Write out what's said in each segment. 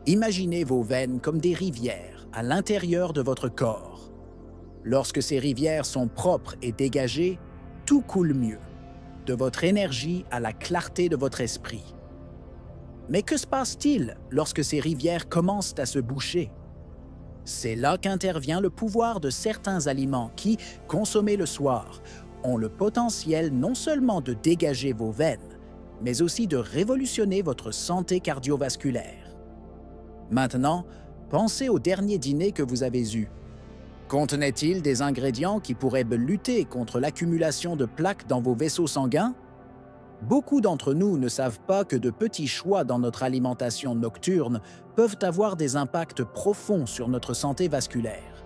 Imaginez vos veines comme des rivières à l'intérieur de votre corps. Lorsque ces rivières sont propres et dégagées, tout coule mieux, de votre énergie à la clarté de votre esprit. Mais que se passe-t-il lorsque ces rivières commencent à se boucher? C'est là qu'intervient le pouvoir de certains aliments qui, consommés le soir, ont le potentiel non seulement de dégager vos veines, mais aussi de révolutionner votre santé cardiovasculaire. Maintenant, pensez au dernier dîner que vous avez eu. Contenait-il des ingrédients qui pourraient lutter contre l'accumulation de plaques dans vos vaisseaux sanguins? Beaucoup d'entre nous ne savent pas que de petits choix dans notre alimentation nocturne peuvent avoir des impacts profonds sur notre santé vasculaire.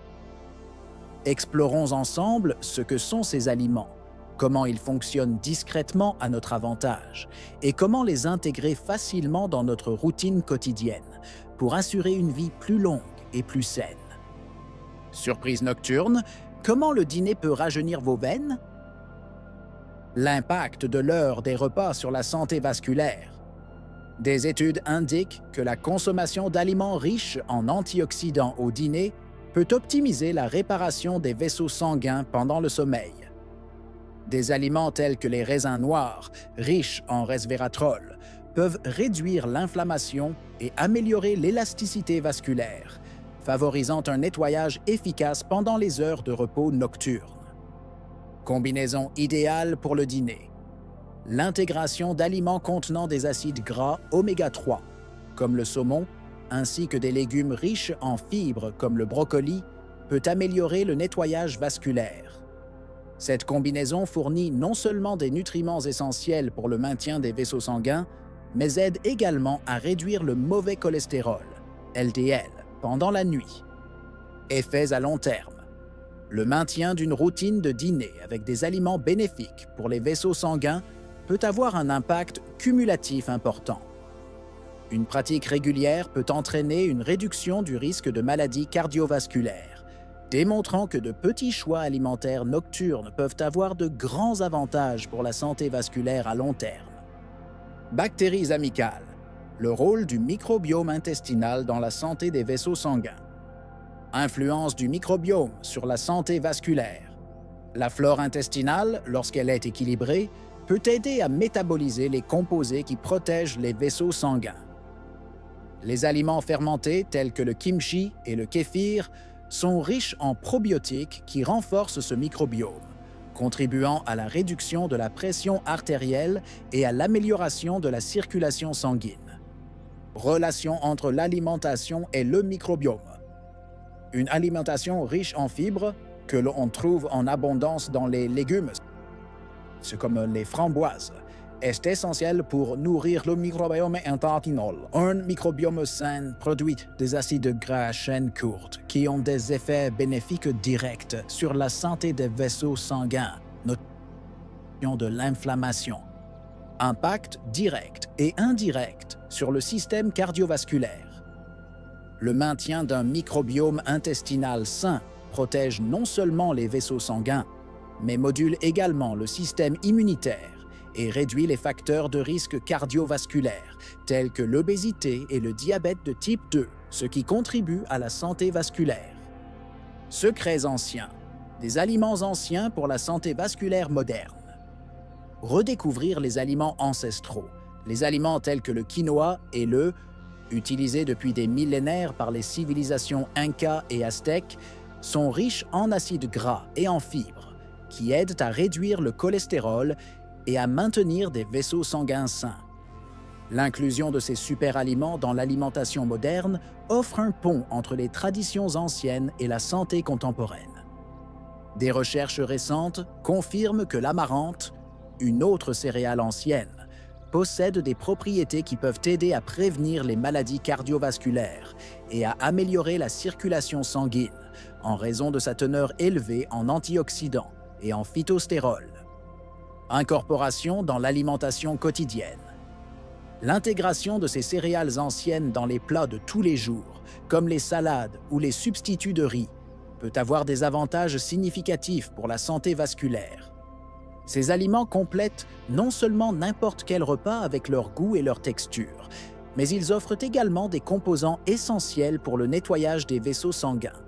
Explorons ensemble ce que sont ces aliments, comment ils fonctionnent discrètement à notre avantage et comment les intégrer facilement dans notre routine quotidienne pour assurer une vie plus longue et plus saine. Surprise nocturne, comment le dîner peut rajeunir vos veines? L'impact de l'heure des repas sur la santé vasculaire. Des études indiquent que la consommation d'aliments riches en antioxydants au dîner peut optimiser la réparation des vaisseaux sanguins pendant le sommeil. Des aliments tels que les raisins noirs, riches en resveratrol, peuvent réduire l'inflammation et améliorer l'élasticité vasculaire, favorisant un nettoyage efficace pendant les heures de repos nocturnes. Combinaison idéale pour le dîner. L'intégration d'aliments contenant des acides gras oméga 3, comme le saumon, ainsi que des légumes riches en fibres comme le brocoli, peut améliorer le nettoyage vasculaire. Cette combinaison fournit non seulement des nutriments essentiels pour le maintien des vaisseaux sanguins, mais aide également à réduire le mauvais cholestérol, LDL, pendant la nuit. Effets à long terme. Le maintien d'une routine de dîner avec des aliments bénéfiques pour les vaisseaux sanguins peut avoir un impact cumulatif important. Une pratique régulière peut entraîner une réduction du risque de maladies cardiovasculaires, démontrant que de petits choix alimentaires nocturnes peuvent avoir de grands avantages pour la santé vasculaire à long terme. Bactéries amicales. Le rôle du microbiome intestinal dans la santé des vaisseaux sanguins. Influence du microbiome sur la santé vasculaire. La flore intestinale, lorsqu'elle est équilibrée, peut aider à métaboliser les composés qui protègent les vaisseaux sanguins. Les aliments fermentés tels que le kimchi et le kéfir sont riches en probiotiques qui renforcent ce microbiome, contribuant à la réduction de la pression artérielle et à l'amélioration de la circulation sanguine. Relation entre l'alimentation et le microbiome. Une alimentation riche en fibres, que l'on trouve en abondance dans les légumes, c'est comme les framboises, est essentielle pour nourrir le microbiome intestinal. Un microbiome sain produit des acides gras à chaîne courte qui ont des effets bénéfiques directs sur la santé des vaisseaux sanguins, notamment de l'inflammation. Impact direct et indirect sur le système cardiovasculaire. Le maintien d'un microbiome intestinal sain protège non seulement les vaisseaux sanguins, mais module également le système immunitaire et réduit les facteurs de risque cardiovasculaire, tels que l'obésité et le diabète de type 2, ce qui contribue à la santé vasculaire. Secrets anciens. Des aliments anciens pour la santé vasculaire moderne. Redécouvrir les aliments ancestraux. Les aliments tels que le quinoa et le utilisés depuis des millénaires par les civilisations Inca et Aztèques, sont riches en acides gras et en fibres, qui aident à réduire le cholestérol et à maintenir des vaisseaux sanguins sains. L'inclusion de ces super-aliments dans l'alimentation moderne offre un pont entre les traditions anciennes et la santé contemporaine. Des recherches récentes confirment que l'amarante, une autre céréale ancienne, possède des propriétés qui peuvent aider à prévenir les maladies cardiovasculaires et à améliorer la circulation sanguine en raison de sa teneur élevée en antioxydants et en phytostérol. Incorporation dans l'alimentation quotidienne. L'intégration de ces céréales anciennes dans les plats de tous les jours, comme les salades ou les substituts de riz, peut avoir des avantages significatifs pour la santé vasculaire. Ces aliments complètent non seulement n'importe quel repas avec leur goût et leur texture, mais ils offrent également des composants essentiels pour le nettoyage des vaisseaux sanguins.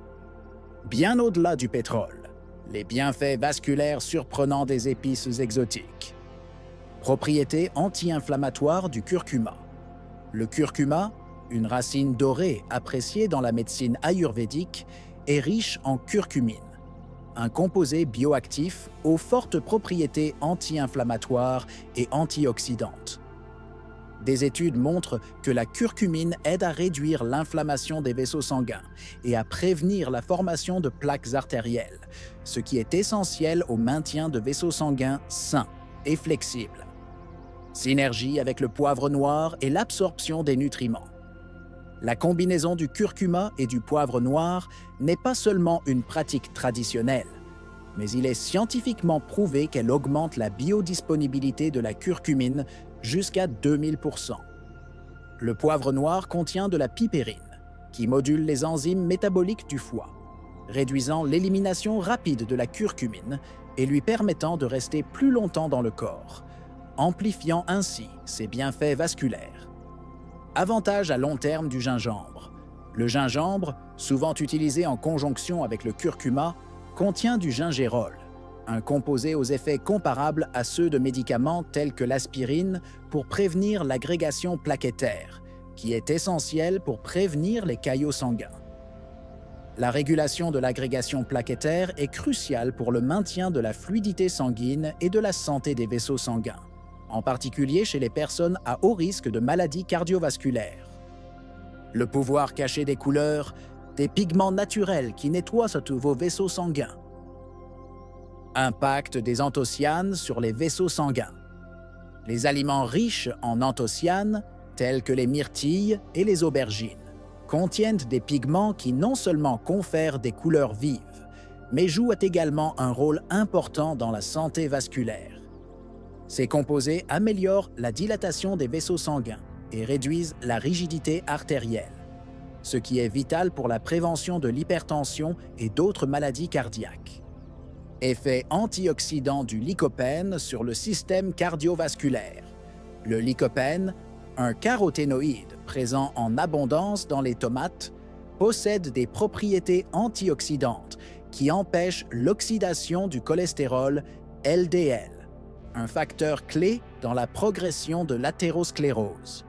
Bien au-delà du pétrole, les bienfaits vasculaires surprenants des épices exotiques. Propriétés anti-inflammatoires du curcuma. Le curcuma, une racine dorée appréciée dans la médecine ayurvédique, est riche en curcumine, un composé bioactif aux fortes propriétés anti-inflammatoires et antioxydantes. Des études montrent que la curcumine aide à réduire l'inflammation des vaisseaux sanguins et à prévenir la formation de plaques artérielles, ce qui est essentiel au maintien de vaisseaux sanguins sains et flexibles. Synergie avec le poivre noir et l'absorption des nutriments. La combinaison du curcuma et du poivre noir n'est pas seulement une pratique traditionnelle, mais il est scientifiquement prouvé qu'elle augmente la biodisponibilité de la curcumine jusqu'à 2000%. Le poivre noir contient de la pipérine, qui module les enzymes métaboliques du foie, réduisant l'élimination rapide de la curcumine et lui permettant de rester plus longtemps dans le corps, amplifiant ainsi ses bienfaits vasculaires. Avantage à long terme du gingembre. Le gingembre, souvent utilisé en conjonction avec le curcuma, contient du gingérol, un composé aux effets comparables à ceux de médicaments tels que l'aspirine pour prévenir l'agrégation plaquettaire, qui est essentielle pour prévenir les caillots sanguins. La régulation de l'agrégation plaquettaire est cruciale pour le maintien de la fluidité sanguine et de la santé des vaisseaux sanguins, en particulier chez les personnes à haut risque de maladies cardiovasculaires. Le pouvoir caché des couleurs, des pigments naturels qui nettoient tous vos vaisseaux sanguins. Impact des anthocyanes sur les vaisseaux sanguins. Les aliments riches en anthocyanes, tels que les myrtilles et les aubergines, contiennent des pigments qui non seulement confèrent des couleurs vives, mais jouent également un rôle important dans la santé vasculaire. Ces composés améliorent la dilatation des vaisseaux sanguins et réduisent la rigidité artérielle, ce qui est vital pour la prévention de l'hypertension et d'autres maladies cardiaques. Effet antioxydant du lycopène sur le système cardiovasculaire. Le lycopène, un caroténoïde présent en abondance dans les tomates, possède des propriétés antioxydantes qui empêchent l'oxydation du cholestérol LDL, un facteur clé dans la progression de l'athérosclérose.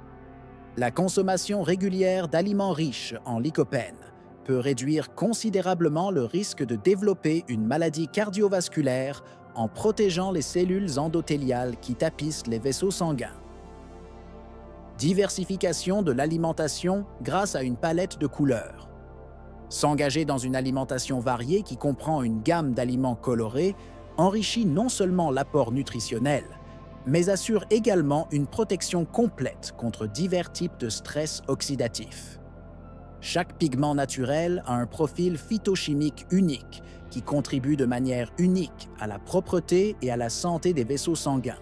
La consommation régulière d'aliments riches en lycopène peut réduire considérablement le risque de développer une maladie cardiovasculaire en protégeant les cellules endothéliales qui tapissent les vaisseaux sanguins. Diversification de l'alimentation grâce à une palette de couleurs. S'engager dans une alimentation variée qui comprend une gamme d'aliments colorés enrichit non seulement l'apport nutritionnel, mais assure également une protection complète contre divers types de stress oxydatif. Chaque pigment naturel a un profil phytochimique unique qui contribue de manière unique à la propreté et à la santé des vaisseaux sanguins,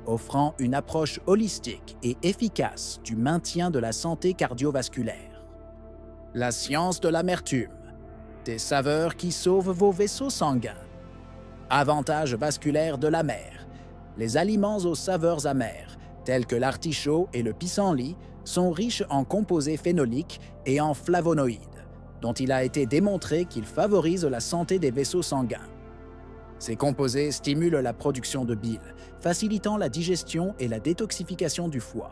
offrant une approche holistique et efficace du maintien de la santé cardiovasculaire. La science de l'amertume, des saveurs qui sauvent vos vaisseaux sanguins. Avantages vasculaires de la mer. Les aliments aux saveurs amères, tels que l'artichaut et le pissenlit, sont riches en composés phénoliques et en flavonoïdes, dont il a été démontré qu'ils favorisent la santé des vaisseaux sanguins. Ces composés stimulent la production de bile, facilitant la digestion et la détoxification du foie,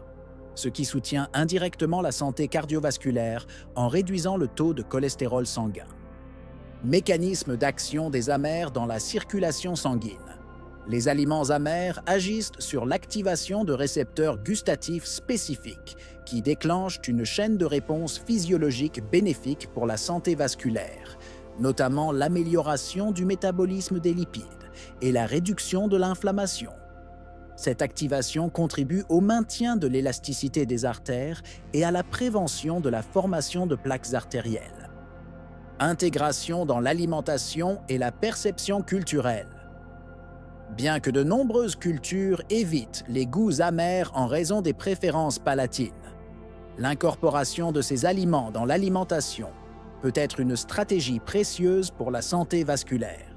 ce qui soutient indirectement la santé cardiovasculaire en réduisant le taux de cholestérol sanguin. Mécanisme d'action des amers dans la circulation sanguine. Les aliments amers agissent sur l'activation de récepteurs gustatifs spécifiques qui déclenchent une chaîne de réponse physiologique bénéfique pour la santé vasculaire, notamment l'amélioration du métabolisme des lipides et la réduction de l'inflammation. Cette activation contribue au maintien de l'élasticité des artères et à la prévention de la formation de plaques artérielles. Intégration dans l'alimentation et la perception culturelle. Bien que de nombreuses cultures évitent les goûts amers en raison des préférences palatines, l'incorporation de ces aliments dans l'alimentation peut être une stratégie précieuse pour la santé vasculaire.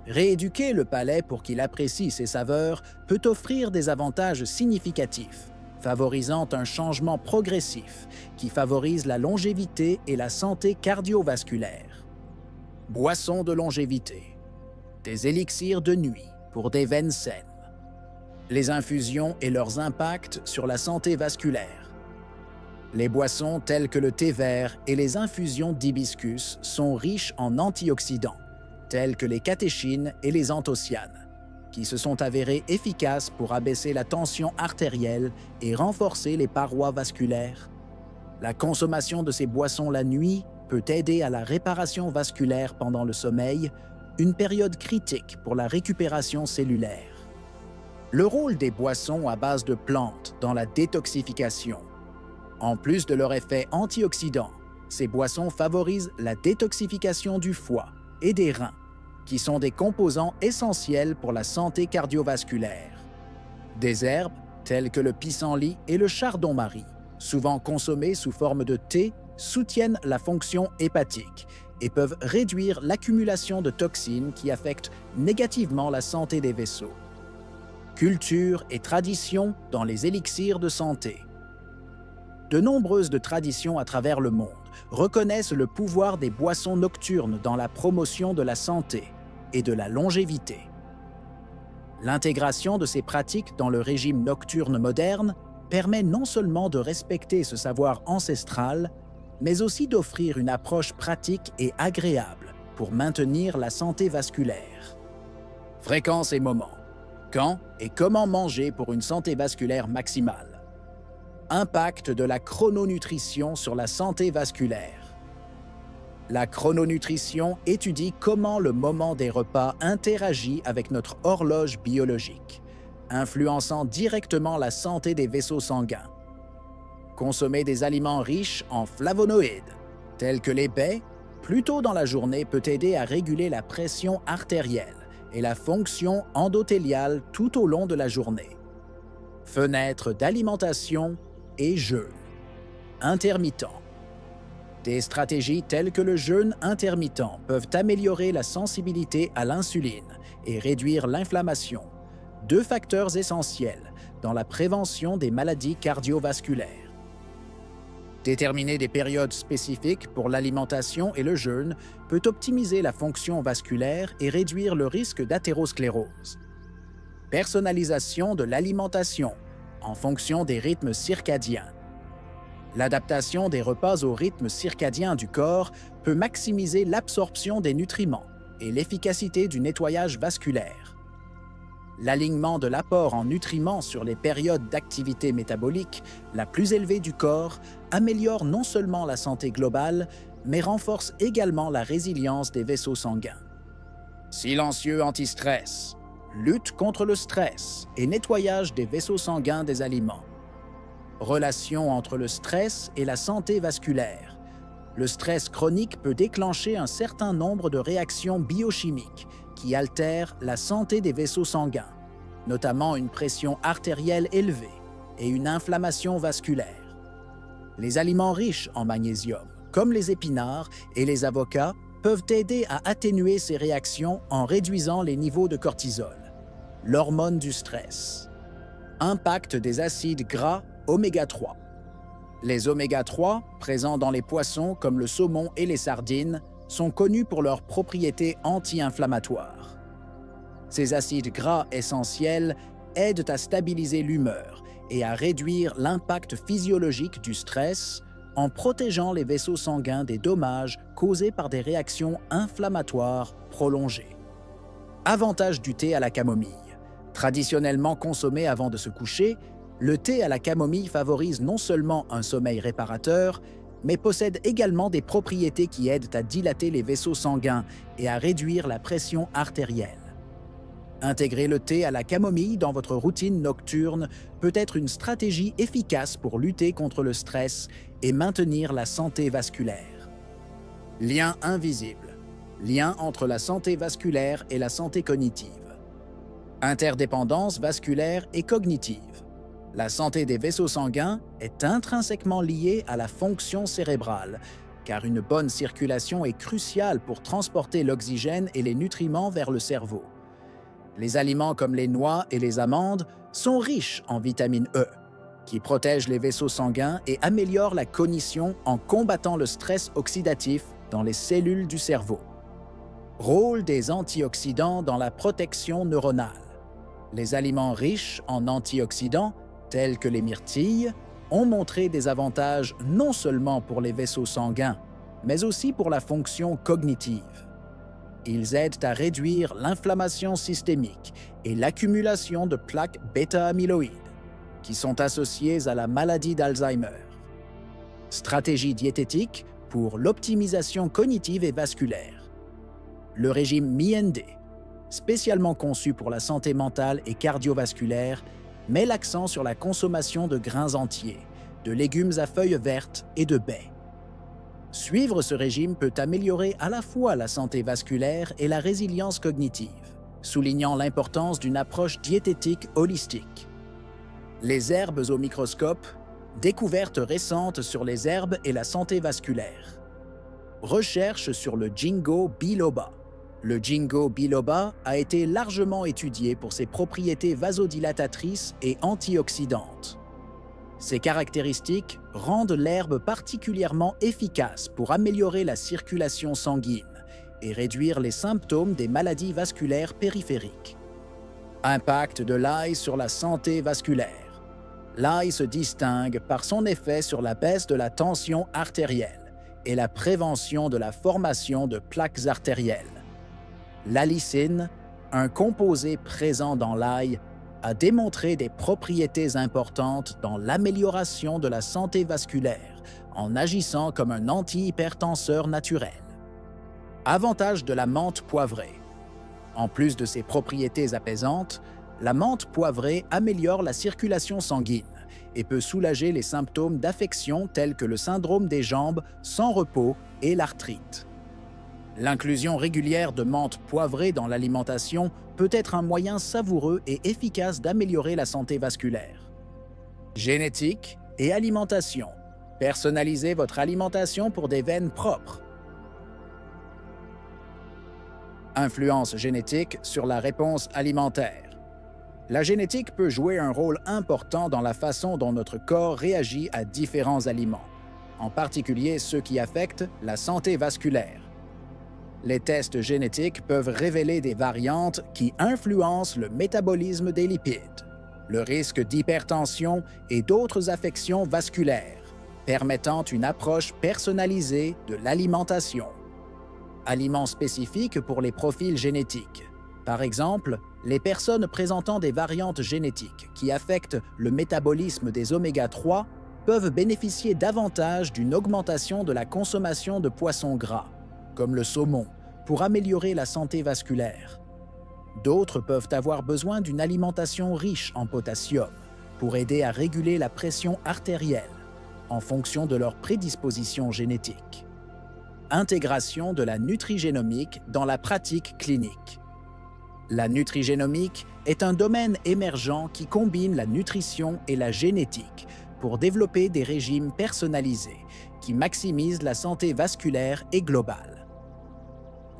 Rééduquer le palais pour qu'il apprécie ces saveurs peut offrir des avantages significatifs, favorisant un changement progressif qui favorise la longévité et la santé cardiovasculaire. Boissons de longévité. Des élixirs de nuit pour des veines saines. Les infusions et leurs impacts sur la santé vasculaire. Les boissons telles que le thé vert et les infusions d'hibiscus sont riches en antioxydants, tels que les catéchines et les anthocyanes, qui se sont avérés efficaces pour abaisser la tension artérielle et renforcer les parois vasculaires. La consommation de ces boissons la nuit peut aider à la réparation vasculaire pendant le sommeil, une période critique pour la récupération cellulaire. Le rôle des boissons à base de plantes dans la détoxification. En plus de leur effet antioxydant, ces boissons favorisent la détoxification du foie et des reins, qui sont des composants essentiels pour la santé cardiovasculaire. Des herbes, telles que le pissenlit et le chardon-marie, souvent consommées sous forme de thé, soutiennent la fonction hépatique et peuvent réduire l'accumulation de toxines qui affectent négativement la santé des vaisseaux. Culture et tradition dans les élixirs de santé. De nombreuses traditions à travers le monde reconnaissent le pouvoir des boissons nocturnes dans la promotion de la santé et de la longévité. L'intégration de ces pratiques dans le régime nocturne moderne permet non seulement de respecter ce savoir ancestral, mais aussi d'offrir une approche pratique et agréable pour maintenir la santé vasculaire. Fréquence et moment. Quand et comment manger pour une santé vasculaire maximale? Impact de la chrononutrition sur la santé vasculaire. La chrononutrition étudie comment le moment des repas interagit avec notre horloge biologique, influençant directement la santé des vaisseaux sanguins. Consommer des aliments riches en flavonoïdes, tels que les baies, plus tôt dans la journée peut aider à réguler la pression artérielle et la fonction endothéliale tout au long de la journée. Fenêtre d'alimentation et jeûne intermittent. Des stratégies telles que le jeûne intermittent peuvent améliorer la sensibilité à l'insuline et réduire l'inflammation, deux facteurs essentiels dans la prévention des maladies cardiovasculaires. Déterminer des périodes spécifiques pour l'alimentation et le jeûne peut optimiser la fonction vasculaire et réduire le risque d'athérosclérose. Personnalisation de l'alimentation en fonction des rythmes circadiens. L'adaptation des repas au rythme circadien du corps peut maximiser l'absorption des nutriments et l'efficacité du nettoyage vasculaire. L'alignement de l'apport en nutriments sur les périodes d'activité métabolique la plus élevée du corps améliore non seulement la santé globale, mais renforce également la résilience des vaisseaux sanguins. Silencieux anti-stress. Lutte contre le stress et nettoyage des vaisseaux sanguins des aliments. Relation entre le stress et la santé vasculaire. Le stress chronique peut déclencher un certain nombre de réactions biochimiques qui altèrent la santé des vaisseaux sanguins, notamment une pression artérielle élevée et une inflammation vasculaire. Les aliments riches en magnésium, comme les épinards et les avocats, peuvent aider à atténuer ces réactions en réduisant les niveaux de cortisol, l'hormone du stress. Impact des acides gras oméga 3. Les oméga 3, présents dans les poissons comme le saumon et les sardines, sont connus pour leurs propriétés anti-inflammatoires. Ces acides gras essentiels aident à stabiliser l'humeur et à réduire l'impact physiologique du stress en protégeant les vaisseaux sanguins des dommages causés par des réactions inflammatoires prolongées. Avantage du thé à la camomille. Traditionnellement consommé avant de se coucher, le thé à la camomille favorise non seulement un sommeil réparateur, mais possède également des propriétés qui aident à dilater les vaisseaux sanguins et à réduire la pression artérielle. Intégrer le thé à la camomille dans votre routine nocturne peut être une stratégie efficace pour lutter contre le stress et maintenir la santé vasculaire. Lien invisible. Lien entre la santé vasculaire et la santé cognitive. Interdépendance vasculaire et cognitive. La santé des vaisseaux sanguins est intrinsèquement liée à la fonction cérébrale, car une bonne circulation est cruciale pour transporter l'oxygène et les nutriments vers le cerveau. Les aliments comme les noix et les amandes sont riches en vitamine E. qui protège les vaisseaux sanguins et améliore la cognition en combattant le stress oxydatif dans les cellules du cerveau. Rôle des antioxydants dans la protection neuronale. Les aliments riches en antioxydants, tels que les myrtilles, ont montré des avantages non seulement pour les vaisseaux sanguins, mais aussi pour la fonction cognitive. Ils aident à réduire l'inflammation systémique et l'accumulation de plaques bêta-amyloïdes, qui sont associées à la maladie d'Alzheimer. Stratégie diététique pour l'optimisation cognitive et vasculaire. Le régime MIND, spécialement conçu pour la santé mentale et cardiovasculaire, met l'accent sur la consommation de grains entiers, de légumes à feuilles vertes et de baies. Suivre ce régime peut améliorer à la fois la santé vasculaire et la résilience cognitive, soulignant l'importance d'une approche diététique holistique. Les herbes au microscope, découvertes récentes sur les herbes et la santé vasculaire. Recherche sur le ginkgo biloba. Le ginkgo biloba a été largement étudié pour ses propriétés vasodilatatrices et antioxydantes. Ces caractéristiques rendent l'herbe particulièrement efficace pour améliorer la circulation sanguine et réduire les symptômes des maladies vasculaires périphériques. Impact de l'ail sur la santé vasculaire. L'ail se distingue par son effet sur la baisse de la tension artérielle et la prévention de la formation de plaques artérielles. L'allicine, un composé présent dans l'ail, a démontré des propriétés importantes dans l'amélioration de la santé vasculaire en agissant comme un antihypertenseur naturel. Avantage de la menthe poivrée. En plus de ses propriétés apaisantes, la menthe poivrée améliore la circulation sanguine et peut soulager les symptômes d'affection tels que le syndrome des jambes sans repos et l'arthrite. L'inclusion régulière de menthe poivrée dans l'alimentation peut être un moyen savoureux et efficace d'améliorer la santé vasculaire. Génétique et alimentation. Personnalisez votre alimentation pour des veines propres. Influence génétique sur la réponse alimentaire. La génétique peut jouer un rôle important dans la façon dont notre corps réagit à différents aliments, en particulier ceux qui affectent la santé vasculaire. Les tests génétiques peuvent révéler des variantes qui influencent le métabolisme des lipides, le risque d'hypertension et d'autres affections vasculaires, permettant une approche personnalisée de l'alimentation. Aliments spécifiques pour les profils génétiques. Par exemple, les personnes présentant des variantes génétiques qui affectent le métabolisme des oméga-3 peuvent bénéficier davantage d'une augmentation de la consommation de poissons gras, comme le saumon, pour améliorer la santé vasculaire. D'autres peuvent avoir besoin d'une alimentation riche en potassium pour aider à réguler la pression artérielle en fonction de leur prédisposition génétique. Intégration de la nutrigénomique dans la pratique clinique. La nutrigénomique est un domaine émergent qui combine la nutrition et la génétique pour développer des régimes personnalisés qui maximisent la santé vasculaire et globale.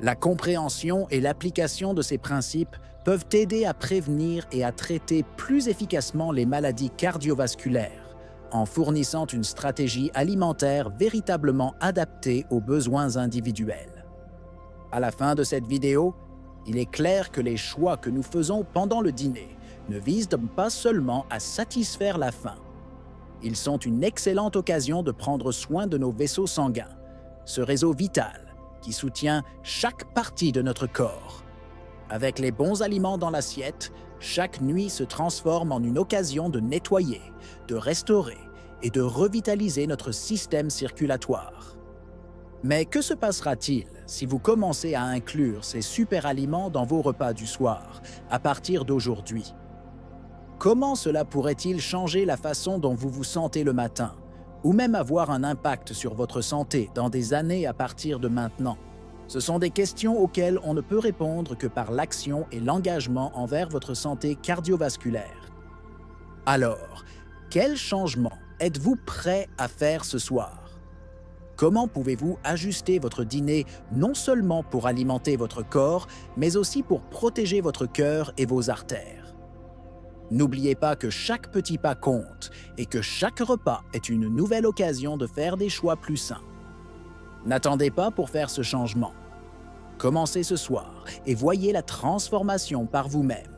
La compréhension et l'application de ces principes peuvent aider à prévenir et à traiter plus efficacement les maladies cardiovasculaires en fournissant une stratégie alimentaire véritablement adaptée aux besoins individuels. À la fin de cette vidéo, il est clair que les choix que nous faisons pendant le dîner ne visent pas seulement à satisfaire la faim. Ils sont une excellente occasion de prendre soin de nos vaisseaux sanguins, ce réseau vital qui soutient chaque partie de notre corps. Avec les bons aliments dans l'assiette, chaque nuit se transforme en une occasion de nettoyer, de restaurer et de revitaliser notre système circulatoire. Mais que se passera-t-il si vous commencez à inclure ces super aliments dans vos repas du soir à partir d'aujourd'hui? Comment cela pourrait-il changer la façon dont vous vous sentez le matin, ou même avoir un impact sur votre santé dans des années à partir de maintenant? Ce sont des questions auxquelles on ne peut répondre que par l'action et l'engagement envers votre santé cardiovasculaire. Alors, quel changement êtes-vous prêt à faire ce soir? Comment pouvez-vous ajuster votre dîner non seulement pour alimenter votre corps, mais aussi pour protéger votre cœur et vos artères? N'oubliez pas que chaque petit pas compte et que chaque repas est une nouvelle occasion de faire des choix plus sains. N'attendez pas pour faire ce changement. Commencez ce soir et voyez la transformation par vous-même.